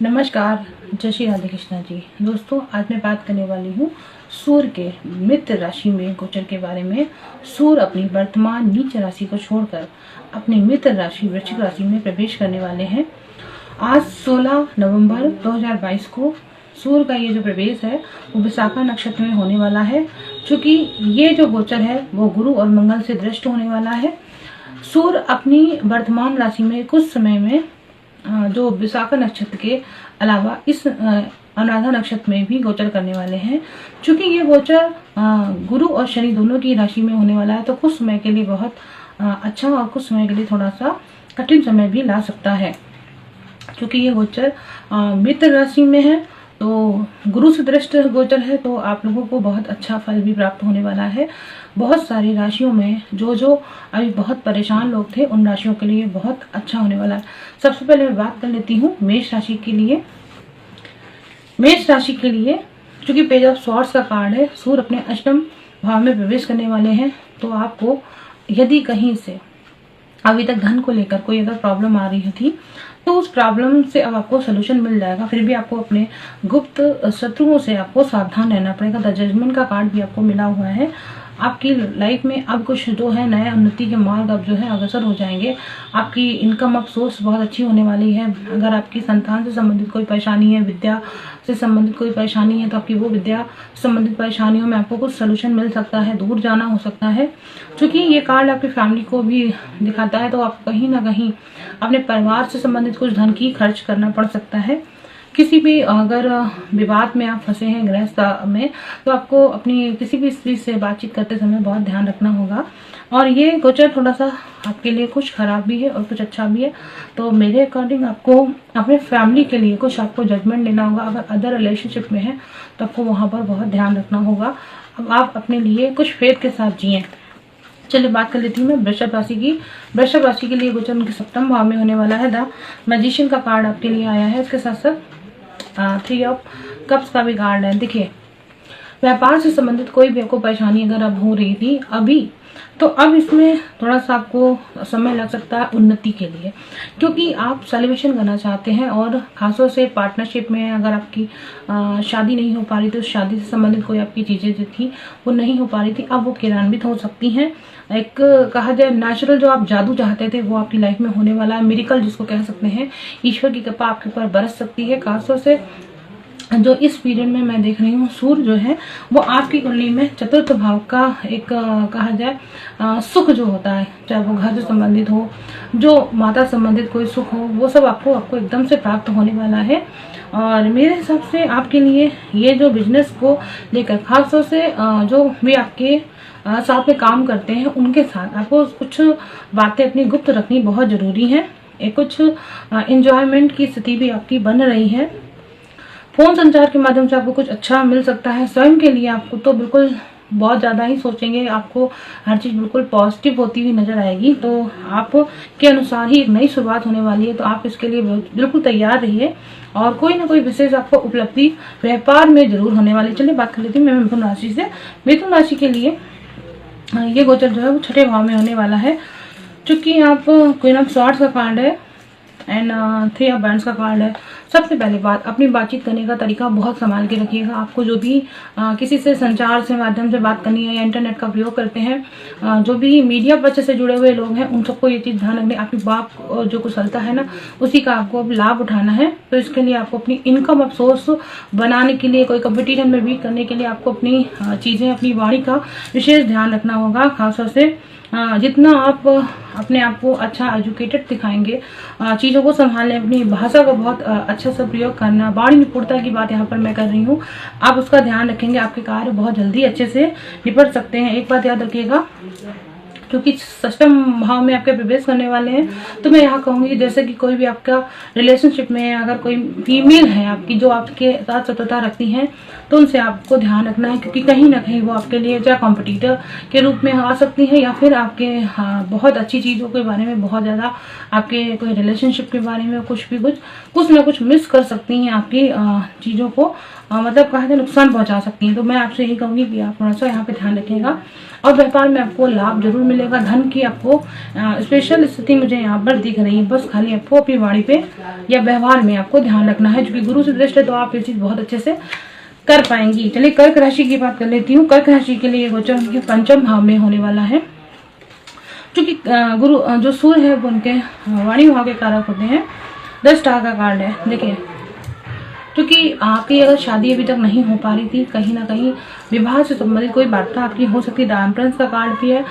नमस्कार। जय श्री राधे कृष्णा जी। दोस्तों, आज मैं बात करने वाली हूँ सूर्य के मित्र राशि में गोचर के बारे में। सूर्य अपनी वर्तमान नीच राशि को छोड़कर अपनी मित्र राशि वृश्चिक राशि में प्रवेश करने वाले हैं। आज 16 नवंबर 2022 को सूर्य का ये जो प्रवेश है वो विशाखा नक्षत्र में होने वाला है। क्योंकि ये जो गोचर है वो गुरु और मंगल से दृष्ट होने वाला है। सूर्य अपनी वर्तमान राशि में कुछ समय में जो विशाखा नक्षत्र के अलावा इस अनुराधा नक्षत्र में भी गोचर करने वाले हैं। क्योंकि ये गोचर गुरु और शनि दोनों की राशि में होने वाला है, तो कुछ समय के लिए बहुत अच्छा और कुछ समय के लिए थोड़ा सा कठिन समय भी ला सकता है। क्योंकि ये गोचर मित्र राशि में है, तो गुरु से दृष्ट गोचर है, तो आप लोगों को बहुत अच्छा फल भी प्राप्त होने वाला है। बहुत सारी राशियों में जो अभी बहुत परेशान लोग थे, उन राशियों के लिए बहुत अच्छा होने वाला है। सबसे पहले मैं बात कर लेती हूँ मेष राशि के लिए। मेष राशि के लिए क्योंकि पेज ऑफ स्वॉर्ड्स का कार्ड है, सूर्य अपने अष्टम भाव में प्रवेश करने वाले हैं। तो आपको यदि कहीं से अभी तक धन को लेकर कोई अगर प्रॉब्लम आ रही थी, तो उस प्रॉब्लम से अब आपको सोल्यूशन मिल जाएगा। फिर भी आपको अपने गुप्त शत्रुओं से आपको सावधान रहना पड़ेगा। द जजमेंट का कार्ड भी आपको मिला हुआ है। आपकी लाइफ में अब कुछ जो है नए उन्नति के मार्ग अब जो है अग्रसर हो जाएंगे। आपकी इनकम अब सोर्स बहुत अच्छी होने वाली है। अगर आपकी संतान से संबंधित कोई परेशानी है, विद्या से संबंधित कोई परेशानी है, तो आपकी वो विद्या संबंधित परेशानियों में आपको कुछ सोल्यूशन मिल सकता है, दूर जाना हो सकता है। क्योंकि ये कार्ड आपकी फैमिली को भी दिखाता है, तो आप कहीं ना कहीं अपने परिवार से संबंधित कुछ धन की खर्च करना पड़ सकता है। किसी भी अगर विवाद में आप फंसे हैं गृहस्थ में, तो आपको अपनी किसी भी स्त्री से बातचीत करते समय बहुत ध्यान रखना होगा। और ये गोचर थोड़ा सा आपके लिए कुछ खराब भी है और कुछ अच्छा भी है। तो मेरे अकॉर्डिंग आपको अपने फैमिली के लिए कुछ आपको जजमेंट लेना होगा। अगर अदर रिलेशनशिप में है तो आपको वहाँ पर बहुत ध्यान रखना होगा। अब आप अपने लिए कुछ फेथ के साथ जिए। चलिए बात कर लेती हूँ मैं वृषभ राशि की। वृषभ राशि के लिए गोचर उनके सप्तम भाव में होने वाला है। द मैजिशियन का कार्ड आपके लिए आया है। इसके साथ साथ 3 ऑफ कप्स का भी कार्ड है। देखिए, व्यापार से संबंधित कोई भी आपको परेशानी अगर अब हो रही थी अभी, तो अब इसमें थोड़ा सा आपको समय लग सकता है उन्नति के लिए। क्योंकि आप सेलिब्रेशन करना चाहते हैं और खासतौर से पार्टनरशिप में अगर आपकी शादी नहीं हो पा रही, तो शादी से संबंधित कोई आपकी चीज़ें जो थी वो नहीं हो पा रही थी, अब वो क्रियान्वित हो सकती हैं। एक कहा जाए नेचुरल जो आप जादू चाहते थे वो आपकी लाइफ में होने वाला है। मिरेकल जिसको कह सकते हैं, ईश्वर की कृपा आपके ऊपर बरस सकती है। खासतौर से जो इस पीरियड में मैं देख रही हूँ, सूर्य जो है वो आपकी कुंडली में चतुर्थ भाव का एक कहा जाए सुख जो होता है, चाहे वो घर से संबंधित हो, जो माता संबंधित कोई सुख हो, वो सब आपको एकदम से प्राप्त होने वाला है। और मेरे हिसाब से आपके लिए ये जो बिजनेस को लेकर खासतौर से जो भी आपके साथ में काम करते हैं उनके साथ आपको कुछ बातें अपनी गुप्त रखनी बहुत जरूरी है। एक कुछ एंजॉयमेंट की स्थिति भी आपकी बन रही है। फोन संचार के माध्यम से आपको कुछ अच्छा मिल सकता है। स्वयं के लिए आपको तो बिल्कुल बहुत ज़्यादा ही सोचेंगे, आपको हर चीज़ बिल्कुल पॉजिटिव होती हुई नजर आएगी। तो आप के अनुसार ही एक नई शुरुआत होने वाली है, तो आप इसके लिए बिल्कुल तैयार रहिए। और कोई ना कोई विशेष आपको उपलब्धि व्यापार में जरूर होने वाली। चलिए बात कर लेती हूँ मैं मिथुन राशि से। मिथुन राशि के लिए ये गोचर जो है वो छठे भाव में होने वाला है। चूंकि आप क्वीन ऑफ स्वॉर्ड्स का कार्ड है एंड 3 ऑफ बैंड्स का कार्ड है। सबसे पहले बात, अपनी बातचीत करने का तरीका बहुत संभाल के रखिएगा। आपको जो भी किसी से संचार से माध्यम से बात करनी है या इंटरनेट का प्रयोग करते हैं, जो भी मीडिया पक्ष से जुड़े हुए लोग हैं, उन सबको ये चीज़ ध्यान रखनी। आपकी बात जो कुशलता है ना, उसी का आपको अब लाभ उठाना है। तो इसके लिए आपको अपनी इनकम ऑफ सोर्स बनाने के लिए, कोई कंपटीशन में भी करने के लिए आपको अपनी चीज़ें, अपनी वाणी का विशेष ध्यान रखना होगा। खासतौर से जितना आप अपने आप को अच्छा एजुकेटेड दिखाएंगे, चीज़ों को संभालने, अपनी भाषा का बहुत अच्छा सा प्रयोग करना, वाणी निपुणता की बात यहाँ पर मैं कर रही हूँ, आप उसका ध्यान रखेंगे, आपके कार्य बहुत जल्दी अच्छे से निपट सकते हैं। एक बात याद रखिएगा, क्योंकि सष्टम भाव में आपके प्रवेश करने वाले हैं, तो मैं यहाँ कहूंगी जैसे कि कोई भी आपका रिलेशनशिप में अगर कोई फीमेल है आपकी जो आपके साथ शत्रुता रखती हैं, तो उनसे आपको ध्यान रखना है। क्योंकि कहीं ना कहीं वो आपके लिए चाहे कॉम्पिटिटर के रूप में आ सकती है या फिर आपके बहुत अच्छी चीज़ों के बारे में, बहुत ज़्यादा आपके कोई रिलेशनशिप के बारे में कुछ ना कुछ मिस कर सकती हैं, आपकी चीज़ों को मतलब कहा जाए नुकसान पहुंचा सकती हैं। तो मैं आपसे यही कहूंगी कि आप थोड़ा सा यहाँ पे ध्यान रखिएगा और व्यापार में आपको लाभ जरूर मिलेगा। धन की आपको स्पेशल स्थिति मुझे यहाँ पर दिख रही है। बस खाली आपको अपनी वाणी पे या व्यवहार में आपको ध्यान रखना है, क्योंकि गुरु से दृष्टि है तो आप ये चीज बहुत अच्छे से कर पाएंगी। चलिए कर्क राशि की बात कर लेती हूँ। कर्क राशि के लिए गोचर उनके पंचम भाव में होने वाला है, क्योंकि गुरु जो सूर्य है वो उनके वाणी भाव के कारक होते हैं। 10 स्टार का कार्ड है। देखिए, क्योंकि आपकी अगर शादी अभी तक नहीं हो पा रही थी, कहीं ना कहीं विवाह से संबंधित कोई वार्ता आपकी हो सकती है। द एम्परेस का कार्ड भी है।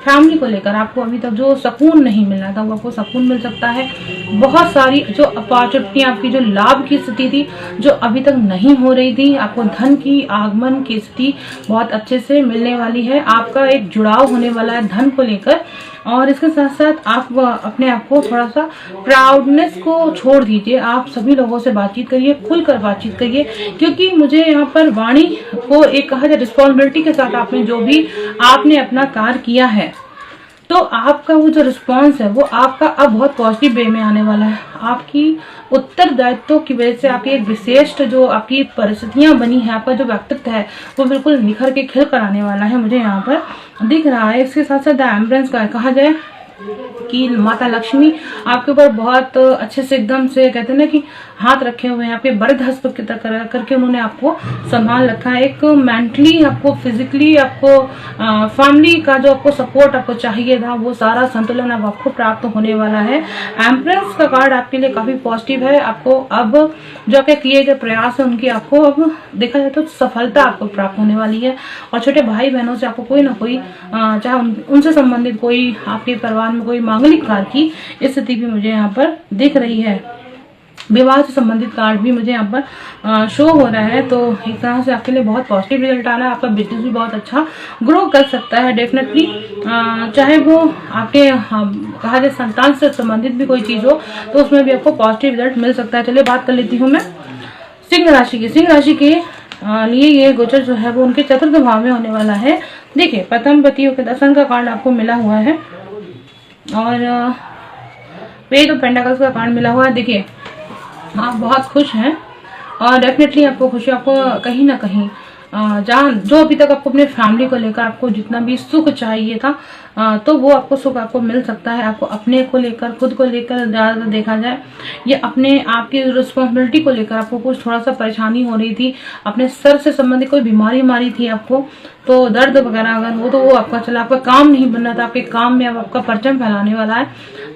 फैमिली को लेकर आपको अभी तक जो सुकून नहीं मिल रहा था वो आपको सुकून मिल सकता है। बहुत सारी जो अपॉर्चुनिटी आपकी, जो लाभ की स्थिति थी जो अभी तक नहीं हो रही थी, आपको धन की आगमन की स्थिति बहुत अच्छे से मिलने वाली है। आपका एक जुड़ाव होने वाला है धन को लेकर। और इसके साथ साथ आप अपने आप को थोड़ा सा प्राउडनेस को छोड़ दीजिए। आप सभी लोगों से बातचीत करिए, खुलकर बातचीत करिए, क्योंकि मुझे यहाँ पर वाणी को एक कहा जाए रिस्पॉन्सिबिलिटी के साथ आपने जो भी आपने अपना कार्य किया है, तो आपका वो जो रिस्पॉन्स है वो आपका अब बहुत पॉजिटिव वे में आने वाला है। आपकी उत्तरदायित्व की वजह से आपकी एक विशेष जो आपकी परिस्थितियां बनी है, आपका जो व्यक्तित्व है वो बिल्कुल निखर के खिल कर आने वाला है, मुझे यहाँ पर दिख रहा है। इसके साथ साथ द एम्परेस का कहा जाए कि माता लक्ष्मी आपके ऊपर बहुत अच्छे से एकदम से कहते हैं ना कि हाथ रखे हुए हैं, आपके वरद हस्त की तरह करके उन्होंने आपको संभाल रखा है। एक मेंटली आपको, फिजिकली आपको, फैमिली का जो आपको सपोर्ट आपको चाहिए था वो सारा संतुलन अब आपको प्राप्त होने वाला है। एम्प्रेस का कार्ड आपके लिए काफी पॉजिटिव है। आपको अब जो आपके किए गए प्रयास है उनकी आपको अब देखा जाए तो सफलता आपको प्राप्त होने वाली है। और छोटे भाई बहनों से आपको कोई ना कोई चाहे उनसे संबंधित कोई आपके परिवार में कोई मांगलिक कार्य की स्थिति भी मुझे यहाँ पर दिख रही है। विवाह से संबंधित कार्ड भी मुझे यहाँ पर शो हो रहा है। तो एक तरह से आपके लिए बहुत पॉजिटिव रिजल्ट आ रहा है। आपका बिजनेस भी बहुत अच्छा ग्रो कर सकता है डेफिनेटली। चाहे वो आपके कहा जाए संतान से संबंधित भी कोई चीज हो तो उसमें भी आपको पॉजिटिव रिजल्ट मिल सकता है। चलिए बात कर लेती हूँ मैं सिंह राशि की। सिंह राशि के लिए ये गोचर जो है वो उनके चतुर्थ भाव में होने वाला है। देखिए, प्रथम पतियों के दर्शन का कार्ड आपको मिला हुआ है और पेज ऑफ पेंटाकल्स का कार्ड मिला हुआ है। देखिए, आप बहुत खुश हैं और डेफिनेटली आपको खुशी, आपको कहीं ना कहीं जहाँ जो अभी तक आपको अपने फैमिली को लेकर आपको जितना भी सुख चाहिए था तो वो आपको सुख आपको मिल सकता है। आपको अपने को लेकर, खुद को लेकर ज़्यादा देखा जाए या अपने आपकी रिस्पॉन्सिबिलिटी को लेकर आपको कुछ थोड़ा सा परेशानी हो रही थी, अपने सर से संबंधित कोई बीमारी मारी थी आपको, तो दर्द वगैरह अगर हो तो वो आपका चला, आपका काम नहीं बन रहा था, आपके काम में अब आपका परचम फैलाने वाला है।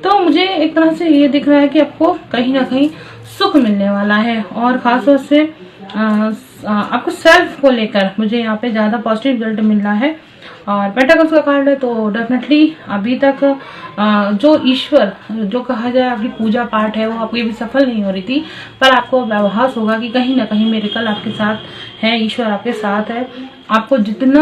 तो मुझे एक तरह से ये दिख रहा है कि आपको कहीं ना कहीं सुख मिलने वाला है। और खासतौर से आपको सेल्फ को लेकर मुझे यहाँ पे ज्यादा पॉजिटिव रिजल्ट मिल रहा है। और पेंटाकल्स का कार्ड है तो डेफिनेटली अभी तक जो ईश्वर जो कहा जाए आपकी पूजा पाठ है वो आपकी भी सफल नहीं हो रही थी, पर आपको व्यवहार होगा कि कहीं ना कहीं मिरेकल आपके साथ है, ईश्वर आपके साथ है। आपको जितना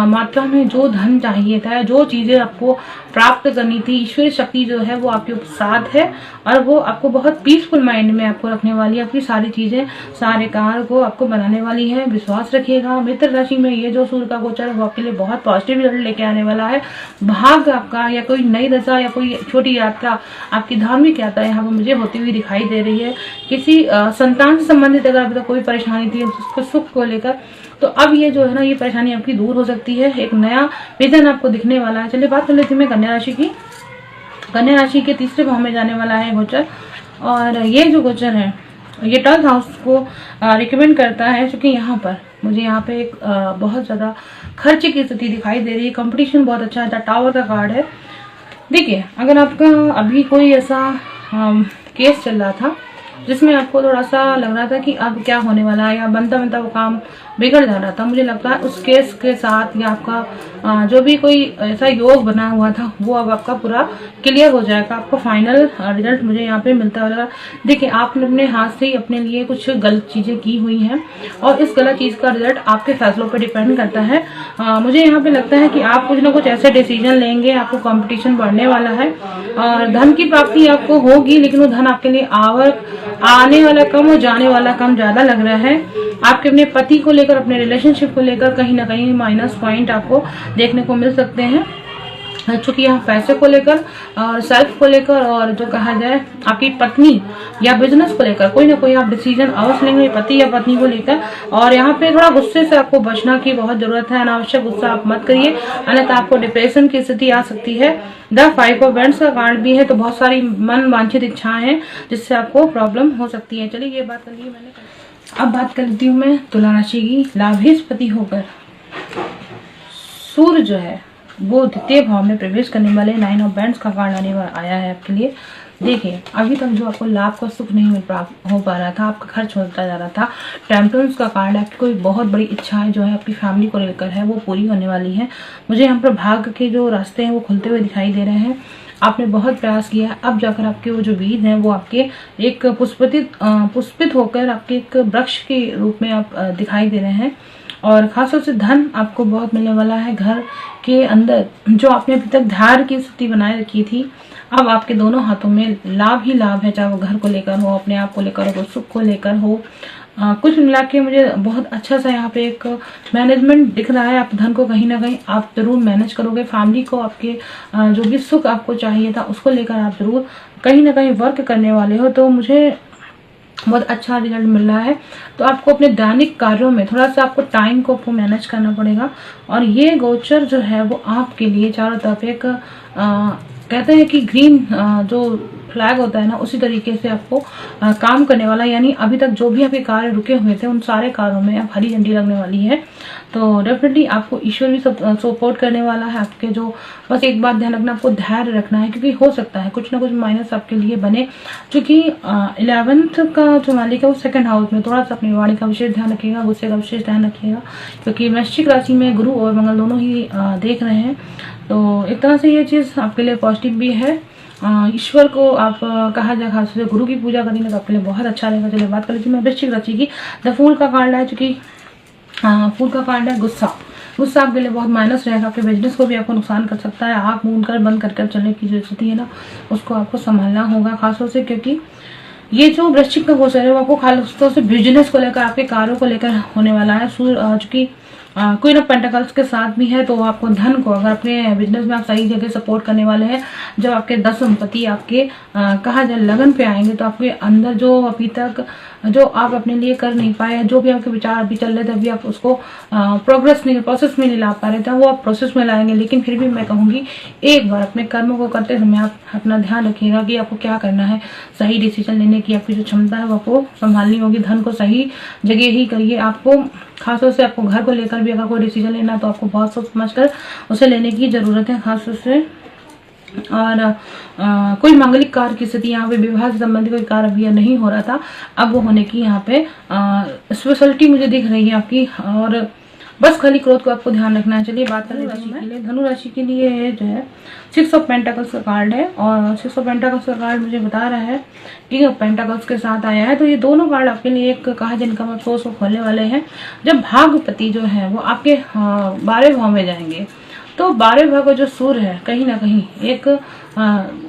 मात्रा में जो धन चाहिए था, जो चीजें आपको प्राप्त करनी थी, ईश्वरीय शक्ति जो है वो आपके साथ है और वो आपको बहुत पीसफुल माइंड में आपको रखने वाली है। आपकी सारी चीजें, सारे कार्य को आपको बनाने वाली है। विश्वास रखिएगा। मित्र राशि में ये जो सूर्य का गोचर है वो आपके लिए बहुत पॉजिटिव रिजल्ट लेके आने वाला है। भाग आपका या कोई नई दशा या कोई छोटी यात्रा, आपकी धार्मिक यात्रा यहाँ पर मुझे होती हुई दिखाई दे रही है। किसी संतान से संबंधित अगर अभी तक कोई परेशानी थी उसको सुख को लेकर, तो अब ये जो है ना ये परेशानी आपकी दूर हो सकती है। एक नया विजन आपको दिखने वाला है। चलिए बात कर लेती हूँ मैं कन्या राशि की। कन्या राशि के तीसरे भाव में जाने वाला है गोचर और ये जो गोचर है ये 12th हाउस को रिकमेंड करता है, क्योंकि यहाँ पर मुझे यहाँ पे एक बहुत ज्यादा खर्चे की स्थिति दिखाई दे रही है। कंपटीशन बहुत अच्छा है। टावर का कार्ड है। देखिए, अगर आपका अभी कोई ऐसा केस चल रहा था जिसमें आपको थोड़ा सा लग रहा था कि अब क्या होने वाला है या बनता बनता वो काम बिगड़ जा रहा था, मुझे लगता है उस केस के साथ या आपका जो भी कोई ऐसा योग बना हुआ था वो अब आपका पूरा क्लियर हो जाएगा। आपको फाइनल रिजल्ट मुझे यहाँ पे मिलता है। देखिए, आपने अपने हाथ से ही अपने लिए कुछ गलत चीजें की हुई हैं और इस गलत चीज का रिजल्ट आपके फैसलों पर डिपेंड करता है। मुझे यहाँ पे लगता है कि आप कुछ ना कुछ ऐसे डिसीजन लेंगे, आपको कॉम्पिटिशन बढ़ने वाला है और धन की प्राप्ति आपको होगी, लेकिन वो धन आपके लिए आने वाला कम और जाने वाला कम ज्यादा लग रहा है। आपके अपने पति को लेकर, अपने रिलेशनशिप को लेकर कहीं ना कहीं माइनस पॉइंट आपको देखने को मिल सकते हैं। चूंकि यहाँ पैसे को लेकर और सेल्फ को लेकर और जो कहा जाए आपकी पत्नी या बिजनेस को लेकर कोई ना कोई आप डिसीजन अवश्य लेंगे, पति या पत्नी को लेकर। और यहाँ पे थोड़ा गुस्से से आपको बचना की बहुत जरूरत है, अनावश्यक गुस्सा आप मत करिए, अन्यथा आपको डिप्रेशन की स्थिति आ सकती है। द 5 ऑफ वैंड्स का कार्ड भी है, तो बहुत सारी मन वांछित इच्छाएं हैं जिससे आपको प्रॉब्लम हो सकती है। चलिए ये बात कर ली मैंने। अब बात कर लेती हूँ मैं तुला राशि की। लाभेशपति होकर सूर्य जो है वो द्वितीय भाव में प्रवेश करने वाले 9 ऑफ वैंड्स का कार्ड आया है आपके लिए। देखिए अभी तक जो आपको लाभ का सुख नहीं हो पा रहा था, आपका खर्च होता जा रहा था, टेम्परेंस का कार्ड आपकी कोई बहुत बड़ी इच्छाएं जो है आपकी फैमिली को लेकर है वो पूरी होने वाली है। मुझे यहाँ पर भाग्य के जो रास्ते हैं वो खुलते हुए दिखाई दे रहे हैं। आपने बहुत प्रयास किया, अब जाकर आपके वो जो बीज हैं वो आपके एक पुष्पित होकर आपके एक वृक्ष के रूप में आप दिखाई दे रहे हैं। और खासतौर से धन आपको बहुत मिलने वाला है। घर के अंदर जो आपने अभी तक धार की स्थिति बनाए रखी थी, अब आपके दोनों हाथों में लाभ ही लाभ है, चाहे वो घर को लेकर हो, अपने आप को लेकर हो, सुख को लेकर हो। कुछ मिला के मुझे बहुत अच्छा सा यहाँ पे एक मैनेजमेंट दिख रहा है। आप धन को कहीं ना कहीं आप जरूर मैनेज करोगे। फैमिली को आपके जो भी सुख आपको चाहिए था उसको लेकर आप जरूर कहीं ना कहीं वर्क करने वाले हो, तो मुझे बहुत अच्छा रिजल्ट मिल रहा है। तो आपको अपने दैनिक कार्यों में थोड़ा सा आपको टाइम को आपको मैनेज करना पड़ेगा। और ये गोचर जो है वो आपके लिए चारों तरफ एक कहते हैं कि ग्रीन जो फ्लैग होता है ना, उसी तरीके से आपको काम करने वाला, यानी अभी तक जो भी आपके कार्य रुके हुए थे उन सारे कार्यों में अब हरी झंडी लगने वाली है। तो डेफिनेटली आपको ईश्वर भी सपोर्ट करने वाला है आपके। जो बस एक बात ध्यान रखना, आपको धैर्य रखना है, क्योंकि हो सकता है कुछ ना कुछ माइनस आपके लिए बने। क्योंकि 11th का जो मालिक है वो 2nd हाउस में, थोड़ा सा अपनी वाणी का विशेष ध्यान रखिएगा, गुस्से का विशेष ध्यान रखिएगा, क्योंकि वृश्चिक राशि में गुरु और मंगल दोनों ही देख रहे हैं। तो एक तरह से ये चीज आपके लिए पॉजिटिव भी है। ईश्वर को आप कहा जाए खास से गुरु की पूजा करेंगे तो आपके लिए बहुत अच्छा रहेगा। चलिए बात कर लीजिए मैं वृश्चिक राशि की। द फूल का कार्ड है, चूंकि फूल का कार्ड है गुस्सा आपके लिए बहुत माइनस रहेगा, आपके बिजनेस को भी आपको नुकसान कर सकता है। आँख मूंद कर बंद कर चलने की जो स्थिति है ना, उसको आपको संभालना होगा खासतौर से, क्योंकि ये जो वृश्चिक का गोचर है वो आपको खासतौर से बिजनेस को लेकर, आपके कार्यों को लेकर होने वाला है। चूंकि क्वीन ऑफ पेंटाकल्स के साथ भी है, तो आपको धन को अगर अपने बिजनेस में आप सही जगह सपोर्ट करने वाले हैं, जब आपके 10 संपत्ति आपके कहा जाए लगन पे आएंगे, तो आपके अंदर जो अभी तक जो आप अपने लिए कर नहीं पाए, जो भी आपके विचार अभी चल रहे थे, अभी आप उसको प्रोसेस में नहीं ला पा रहे थे, वो आप प्रोसेस में लाएंगे। लेकिन फिर भी मैं कहूंगी एक बार अपने कर्मों को करते समय आप अपना ध्यान रखिएगा कि आपको क्या करना है। सही डिसीजन लेने की आपकी जो क्षमता है वो आपको संभालनी होगी। धन को सही जगह ही करिए। आपको खासतौर से आपको घर को लेकर भी अगर कोई डिसीजन लेना तो आपको बहुत सोच समझ कर उसे लेने की जरूरत है खासतौर से। और कोई मांगलिक कार्य की स्थिति, यहाँ पे विवाह से संबंधित कोई कार्य अभी नहीं हो रहा था, अब वो होने की यहाँ पे स्पेशलिटी मुझे दिख रही है आपकी। और बस खाली क्रोध को आपको ध्यान रखना है। चलिए बात करें राशि के लिए। धनु राशि के लिए जो है 6 ऑफ पेंटाकल्स का कार्ड है, और 6 ऑफ पेंटाकल्स का कार्ड मुझे बता रहा है किंग ऑफ पेंटाकल्स के साथ आया है। तो ये दोनों कार्ड आपके लिए एक कहा जिनका सोर्स को खोलने वाले हैं। जब भाग्यपति जो है वो आपके 12वें भाव में जाएंगे, तो 12वें भाव का जो सूर्य है कहीं ना कहीं एक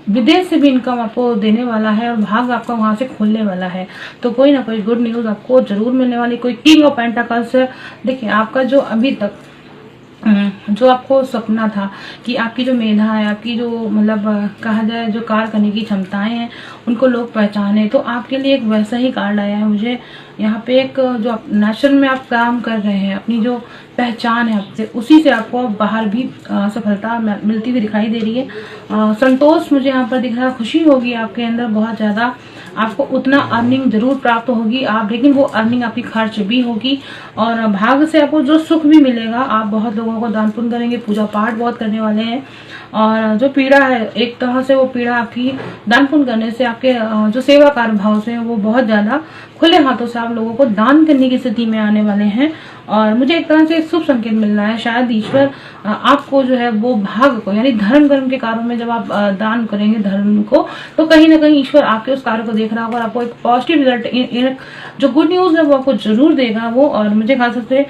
विदेश से भी इनकम आपको देने वाला है, और भाग आपका वहां से खुलने वाला है। तो कोई ना कोई गुड न्यूज आपको जरूर मिलने वाली। कोई किंग ऑफ पेंटाकल्स है। देखिए आपका जो अभी तक जो आपको सपना था कि आपकी जो मेधा है, आपकी जो मतलब कहा जाए जो कार्य करने की क्षमताएं हैं उनको लोग पहचाने, तो आपके लिए एक वैसा ही कार्ड आया है मुझे यहाँ पे। एक जो नेशन में आप काम कर रहे हैं, अपनी जो पहचान है आपसे, उसी से आपको बाहर भी सफलता मिलती हुई दिखाई दे रही है। संतोष मुझे यहाँ पर दिख रहा है, खुशी होगी आपके अंदर बहुत ज्यादा। आपको उतना अर्निंग जरूर प्राप्त होगी आप, लेकिन वो अर्निंग आपकी खर्च भी होगी। और भाग्य से आपको जो सुख भी मिलेगा, आप बहुत लोगों को दान पुण्य करेंगे, पूजा पाठ बहुत करने वाले हैं। और जो पीड़ा है एक तरह से वो पीड़ा आपकी दान पुण्य करने से, आपके जो सेवा कार्य भाव से वो बहुत ज्यादा खुले हाथों से आप लोगों को दान करने की स्थिति में आने वाले हैं। और मुझे एक तरह से शुभ संकेत मिल रहा है, शायद ईश्वर आपको जो है वो भाग को, यानी धर्म कर्म के कार्यों में जब आप दान करेंगे धर्म को, तो कहीं ना कहीं ईश्वर आपके उस कार्य को देख रहा होगा और आपको एक पॉजिटिव रिजल्ट, जो गुड न्यूज है वो आपको जरूर देगा वो। और मुझे खास तौर से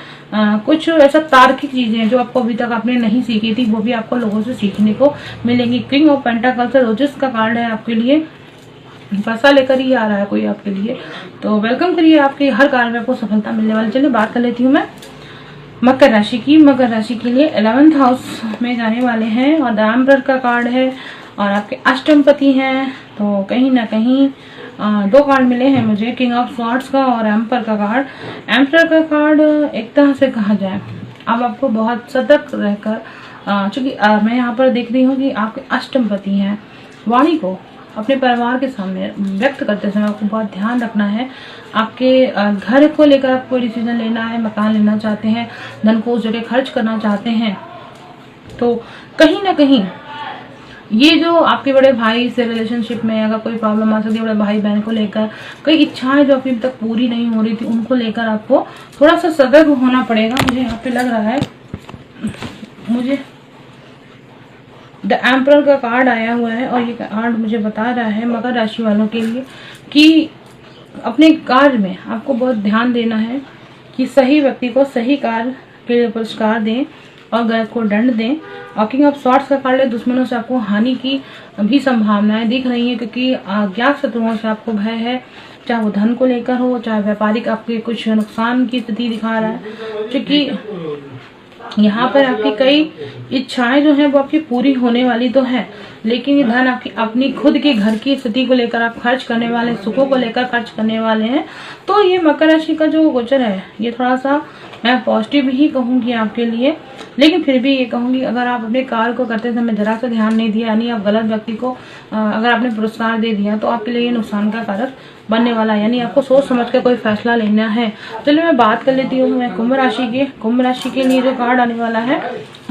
कुछ ऐसा तार्किक चीजें जो आपको अभी तक आपने नहीं सीखी थी वो भी आपको लोगों से सीखने को मिलेंगी। किंग ऑफ पेंटाकल्स रोजिस का कार्ड है आपके लिए, पैसा लेकर ही आ रहा है कोई आपके लिए, तो वेलकम करिए। आपके हर कार्य में आपको सफलता मिलने वाली। चलिए बात कर लेती हूँ मैं मकर राशि के लिए 11th हाउस में जाने वाले हैं और द एम्परर का कार्ड है और आपके अष्टमपति हैं। तो कहीं ना कहीं दो कार्ड मिले हैं मुझे, किंग ऑफ स्वॉर्ड्स का और एम्पर का कार्ड। एम्पर का कार्ड एक तरह से कहा जाए अब आपको बहुत सतर्क रहकर, चूंकि मैं यहाँ पर देख रही हूँ कि आपके अष्टमपति हैं, वाणी को अपने परिवार के सामने व्यक्त करते समय आपको बहुत ध्यान रखना है। आपके घर को लेकर आप कोई डिसीजन लेना है, मकान लेना चाहते हैं, धन को उस जगह खर्च करना चाहते हैं, तो कहीं ना कहीं ये जो आपके बड़े भाई से रिलेशनशिप में अगर कोई प्रॉब्लम आ सकती है, बड़े भाई बहन को लेकर कई इच्छाएं जो अभी तक पूरी नहीं हो रही थी उनको लेकर आपको थोड़ा सा सतर्क होना पड़ेगा। मुझे यहाँ पे लग रहा है, मुझे द एम्परर का कार्ड आया हुआ है और ये कार्ड मुझे बता रहा है मकर राशि वालों के लिए कि अपने कार्य में आपको बहुत ध्यान देना है कि सही व्यक्ति को सही कार्य के लिए पुरस्कार दें और गलत को दंड दें। और किंग ऑफ स्वॉर्ड्स का कार्ड है, दुश्मनों से आपको हानि की भी संभावनाएं दिख रही है क्योंकि अज्ञात शत्रुओं से आपको भय है, चाहे वो धन को लेकर हो, चाहे व्यापारिक आपके कुछ नुकसान की स्थिति दिखा रहा है। क्योंकि यहाँ पर आपकी कई इच्छाएं जो हैं वो आपकी पूरी होने वाली तो है, लेकिन ये धन आपकी अपनी खुद के घर की स्थिति को लेकर आप खर्च करने वाले, सुखों को लेकर खर्च करने वाले हैं। तो ये मकर राशि का जो गोचर है ये थोड़ा सा मैं पॉजिटिव ही कहूंगी आपके लिए, लेकिन फिर भी ये कहूंगी अगर आप अपने कार्य को करते समय जरा सा ध्यान नहीं दिया, यानी आप गलत व्यक्ति को अगर आपने पुरस्कार दे दिया तो आपके लिए ये नुकसान का कारक बनने वाला है, यानी आपको सोच समझ कर कोई फैसला लेना है। चलिए मैं बात कर लेती हूँ मैं कुंभ राशि के लिए जो कार्ड आने वाला है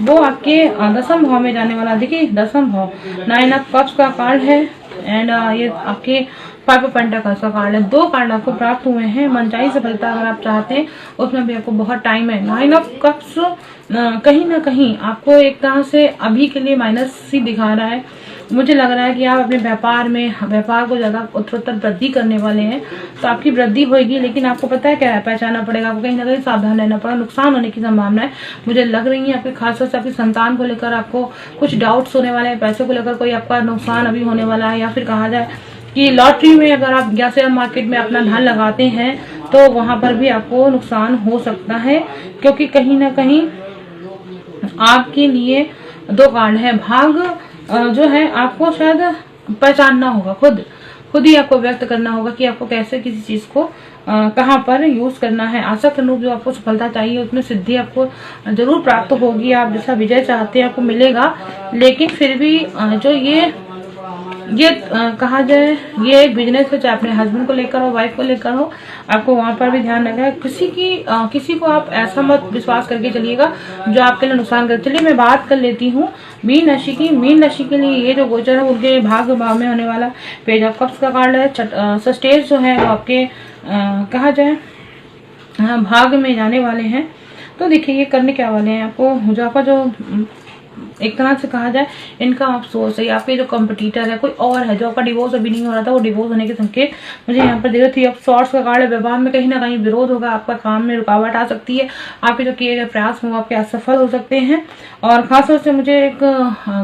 वो आपके 10वें भाव में जाने वाला। देखिए 10वां भाव 9 ऑफ कप्स का कार्ड है एंड ये आपके 5 ऑफ पेंटाकल्स का कार्ड है। दो कार्ड आपको प्राप्त हुए हैं। मनचाही सफलता अगर आप चाहते हैं उसमें भी आपको बहुत टाइम है। 9 ऑफ कप्स कहीं ना कहीं आपको एक तरह से अभी के लिए माइनस ही दिखा रहा है। मुझे लग रहा है कि आप अपने व्यापार को ज्यादा उत्तरोत्तर वृद्धि करने वाले हैं, तो आपकी वृद्धि होगी, लेकिन आपको पता है क्या है, पहचानना पड़ेगा, आपको कहीं ना कहीं सावधान रहना पड़ेगा, नुकसान होने की संभावना है मुझे लग रही है। आपके खासतौर से आपकी संतान को लेकर आपको कुछ डाउट्स होने वाले हैं, पैसे को लेकर कोई आपका नुकसान अभी होने वाला है, या फिर कहा जाए कि लॉटरी में अगर आप या शेयर मार्केट में अपना धन लगाते हैं तो वहां पर भी आपको नुकसान हो सकता है, क्योंकि कहीं ना कहीं आपके लिए दो कार्ड है। भाग जो है आपको शायद पहचानना होगा, खुद ही आपको व्यक्त करना होगा कि आपको कैसे किसी चीज को कहाँ पर यूज करना है। आशा के अनुरूप जो आपको सफलता चाहिए उसमें सिद्धि आपको जरूर प्राप्त होगी, आप जैसा विजय चाहते हैं आपको मिलेगा। लेकिन फिर भी जो ये कहा जाए ये एक बिजनेस है, चाहे अपने हस्बैंड को लेकर हो, वाइफ को लेकर हो, आपको वहां पर भी ध्यान रखना है। किसी को आप ऐसा मत विश्वास करके चलिएगा जो आपके लिए नुकसान करे। चलिए मैं बात कर लेती हूँ मीन राशि के लिए ये जो गोचर है उनके भाग्य भाव में होने वाला पेज ऑफ कप्स का कार्ड है। सस्टेज जो है वो आपके कहा जाए भाग्य में जाने वाले हैं। तो देखिए ये करने क्या वाले हैं, आपको जो एक तरह से कहा जाए इनका अफसोस है, आपके जो कंपटीटर है कोई और है, जो आपका डिवोर्स अभी नहीं हो रहा था वो डिवोर्स होने के संकेत मुझे यहाँ पर दे रही थी। अब सॉर्ट्स का कार्ड है, व्यवहार में कहीं ना कहीं विरोध होगा, आपका काम में रुकावट आ सकती है, आपके जो किए गए प्रयास होंगे आपके असफल हो सकते हैं। और खासतौर से मुझे एक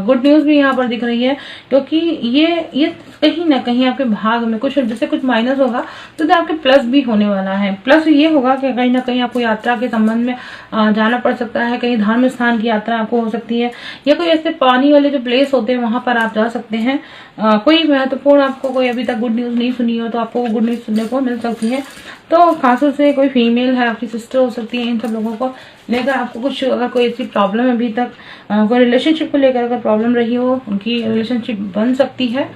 गुड न्यूज भी यहाँ पर दिख रही है, क्योंकि ये कहीं ना कहीं आपके भाग में कुछ माइनस होगा तो आपके प्लस भी होने वाला है। प्लस ये होगा कि कहीं ना कहीं आपको यात्रा के संबंध में जाना पड़ सकता है, कहीं धार्मिक स्थान की यात्रा आपको हो सकती है, या कोई ऐसे पानी वाले जो प्लेस होते हैं वहां पर आप जा सकते हैं। कोई महत्वपूर्ण आपको कोई अभी तक गुड न्यूज नहीं सुनी हो तो आपको गुड न्यूज सुनने को मिल सकती है। तो खासतौर से कोई फीमेल है, आपकी सिस्टर हो सकती है, इन सब लोगों को लेकर आपको कुछ अगर कोई ऐसी प्रॉब्लम अभी तक कोई रिलेशनशिप को लेकर अगर प्रॉब्लम रही हो, उनकी रिलेशनशिप बन सकती है।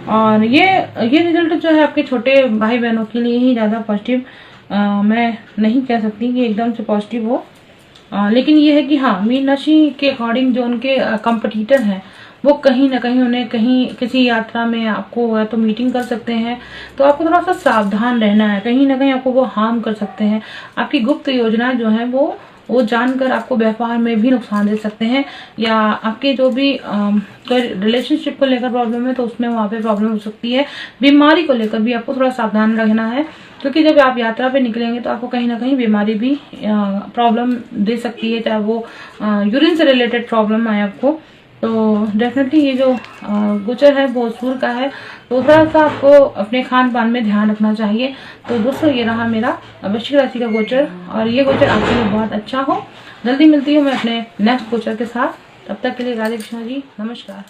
और ये रिजल्ट जो है आपके छोटे भाई बहनों के लिए ही ज्यादा पॉजिटिव मैं नहीं कह सकती कि एकदम से पॉजिटिव हो, लेकिन ये है कि हाँ मीन राशि के अकॉर्डिंग जो उनके कंपटीटर हैं वो कहीं ना कहीं उन्हें कहीं किसी यात्रा में आपको या तो मीटिंग कर सकते हैं, तो आपको थोड़ा सा सावधान रहना है, कहीं ना कहीं आपको वो हार्म कर सकते हैं। आपकी गुप्त योजना जो है वो जानकर आपको व्यापार में भी नुकसान दे सकते हैं, या आपके जो भी रिलेशनशिप को लेकर प्रॉब्लम है तो उसमें वहां पे प्रॉब्लम हो सकती है। बीमारी को लेकर भी आपको थोड़ा सावधान रहना है, क्योंकि जब आप यात्रा पे निकलेंगे तो आपको कहीं ना कहीं बीमारी भी प्रॉब्लम दे सकती है, चाहे वो यूरिन से रिलेटेड प्रॉब्लम आए आपको। तो डेफिनेटली ये जो गोचर है वो सूर्य का है, तो थोड़ा सा आपको अपने खान पान में ध्यान रखना चाहिए। तो दोस्तों ये रहा मेरा वृश्चिक राशि का गोचर, और ये गोचर आपके लिए बहुत अच्छा हो। जल्दी मिलती हूँ मैं अपने नेक्स्ट गोचर के साथ, तब तक के लिए राधे कृष्णा जी, नमस्कार।